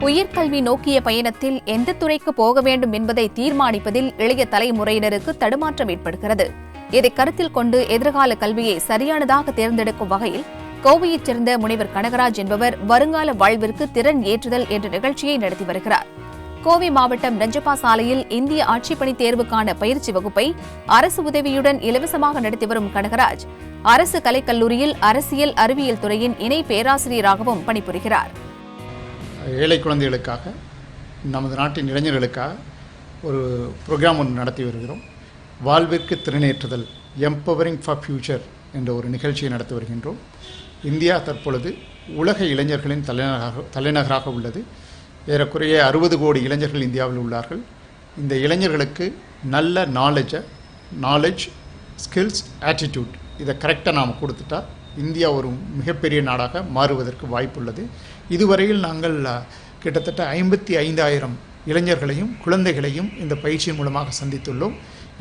உயர்கல்வி நோக்கிய பயணத்தில் எந்த துறைக்கு போக வேண்டும் என்பதை தீர்மானிப்பதில் இளைய தலைமுறையினருக்கு தடுமாற்றம் ஏற்படுகிறது. இதை கருத்தில் கொண்டு எதிர்கால கல்வியை சரியானதாக தேர்ந்தெடுக்கும் வகையில் கோவையைச் சேர்ந்த முனைவர் கனகராஜ் என்பவர் வருங்கால வாழ்விற்கு திறன் ஏற்றுதல் என்ற நிகழ்ச்சியை நடத்தி வருகிறார். கோவை மாவட்டம் நஞ்சப்பா சாலையில் இந்திய ஆட்சிப்பணி தேர்வுக்கான பயிற்சி வகுப்பை அரசு உதவியுடன் இலவசமாக நடத்தி வரும் கனகராஜ் அரசு கலைக்கல்லூரியில் அரசியல் அறிவியல் துறையின் இணை பேராசிரியராகவும் பணிபுரிகிறார். ஏழை குழந்தைகளுக்காக, நமது நாட்டின் இளைஞர்களுக்காக ஒரு ப்ரோக்ராம் ஒன்று நடத்தி வருகிறோம். வாழ்விற்கு திறனேற்றுதல், எம்பவரிங் ஃபார் ஃபியூச்சர் என்ற ஒரு நிகழ்ச்சியை நடத்தி வருகின்றோம். இந்தியா தற்பொழுது உலக இளைஞர்களின் தலைநகராக உள்ளது. ஏறக்குறைய 60 கோடி இளைஞர்கள் இந்தியாவில் உள்ளார்கள். இந்த இளைஞர்களுக்கு நல்ல நாலேஜ், ஸ்கில்ஸ், ஆட்டிடியூட் இதை கரெக்டாக நாம் கொடுத்துட்டா இந்தியா ஒரு மிகப்பெரிய நாடாக மாறுவதற்கு வாய்ப்புள்ளது. இதுவரையில் நாங்கள் கிட்டத்தட்ட 55,000 இளைஞர்களையும் குழந்தைகளையும் இந்த பயிற்சியின் மூலமாக சந்தித்துள்ளோம்.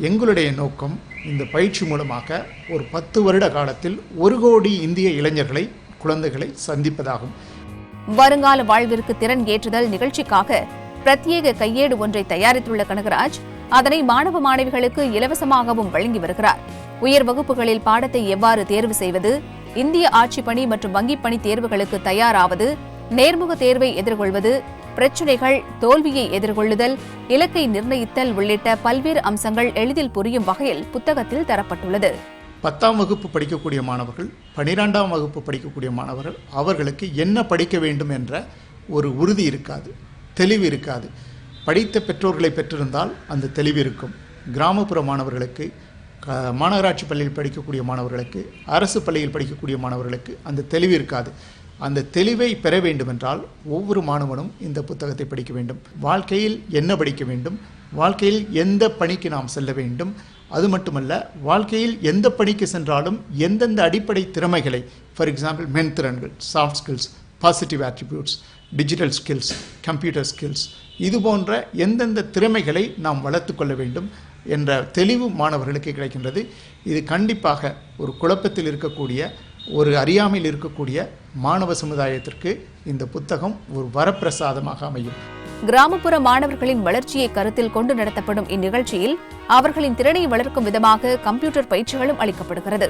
எங்களுடைய நோக்கம் இந்த பயிற்சி மூலமாக ஒரு 10 வருட காலத்தில் 1 கோடி இந்திய இளைஞர்களை, குழந்தைகளை சந்திப்பதாகும். வருங்கால வாழ்விற்கு திறன் ஏற்றுதல் நிகழ்ச்சிக்காக பிரத்யேக கையேடு ஒன்றை தயாரித்துள்ள கனகராஜ் அதனை மாணவ மாணவிகளுக்கு இலவசமாகவும் வழங்கி வருகிறார். உயர் வகுப்புகளில் பாடத்தை எவ்வாறு தேர்வு செய்வது, இந்திய ஆட்சிப்பணி மற்றும் வங்கிப்பணி தேர்வுகளுக்கு தயாராவது, நேர்முக தேர்வை எதிர்கொள்வது, பிரச்சினைகள், தோல்வியை எதிர்கொள்ளுதல், இலக்கை நிர்ணயித்தல் உள்ளிட்ட பல்வேறு அம்சங்கள் எளிதில் புரியும் வகையில் புத்தகத்தில் தரப்பட்டுள்ளது. 10ஆம் வகுப்பு படிக்கக்கூடிய மாணவர்கள், 12ஆம் வகுப்பு படிக்கக்கூடிய மாணவர்கள், அவர்களுக்கு என்ன படிக்க வேண்டும் என்ற ஒரு உறுதி இருக்காது, தெளிவு இருக்காது. படித்த பெற்றோர்களை பெற்றிருந்தால் அந்த தெளிவு இருக்கும். கிராமப்புற மாணவர்களுக்கு, மாநகராட்சி பள்ளியில் படிக்கக்கூடிய மாணவர்களுக்கு, அரசு பள்ளியில் படிக்கக்கூடிய மாணவர்களுக்கு அந்த தெளிவு இருக்காது. அந்த தெளிவை பெற வேண்டுமென்றால் ஒவ்வொரு மாணவனும் இந்த புத்தகத்தை படிக்க வேண்டும். வாழ்க்கையில் என்ன படிக்க வேண்டும், வாழ்க்கையில் எந்த பணிக்கு நாம் செல்ல வேண்டும், அது மட்டுமல்ல வாழ்க்கையில் எந்த பணிக்கு சென்றாலும் எந்தெந்த அடிப்படை திறமைகளை, ஃபார் எக்ஸாம்பிள் மென்திறன்கள், soft skills, positive attributes, digital skills, computer skills, இது போன்ற எந்தெந்த திறமைகளை நாம் வளர்த்து கொள்ள வேண்டும் என்ற தெளிவு மாணவர்களுக்கு கிடைக்கின்றது. இது கண்டிப்பாக ஒரு குழப்பத்தில் இருக்கக்கூடிய, ஒரு அறியாமையில் இருக்கக்கூடிய மாணவ சமுதாயத்திற்கு இந்த புத்தகம் ஒரு வரப்பிரசாதமாக அமையும். கிராமப்புற மாணவர்களின் வளர்ச்சியை கருத்தில் கொண்டு நடத்தப்படும் இந்நிகழ்ச்சியில் அவர்களின் திறனை வளர்க்கும் விதமாக கம்ப்யூட்டர் பயிற்சிகளும் அளிக்கப்படுகிறது.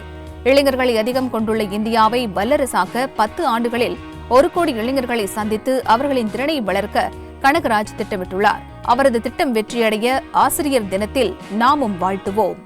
இளைஞர்களை அதிகம் கொண்டுள்ள இந்தியாவை வல்லரசாக்க 10 ஆண்டுகளில் 1 கோடி இளைஞர்களை சந்தித்து அவர்களின் திறனை வளர்க்க கனகராஜ் திட்டமிட்டுள்ளார். அவரது திட்டம் வெற்றியடைய ஆசிரியர் தினத்தில் நாமும் வாழ்த்துவோம்.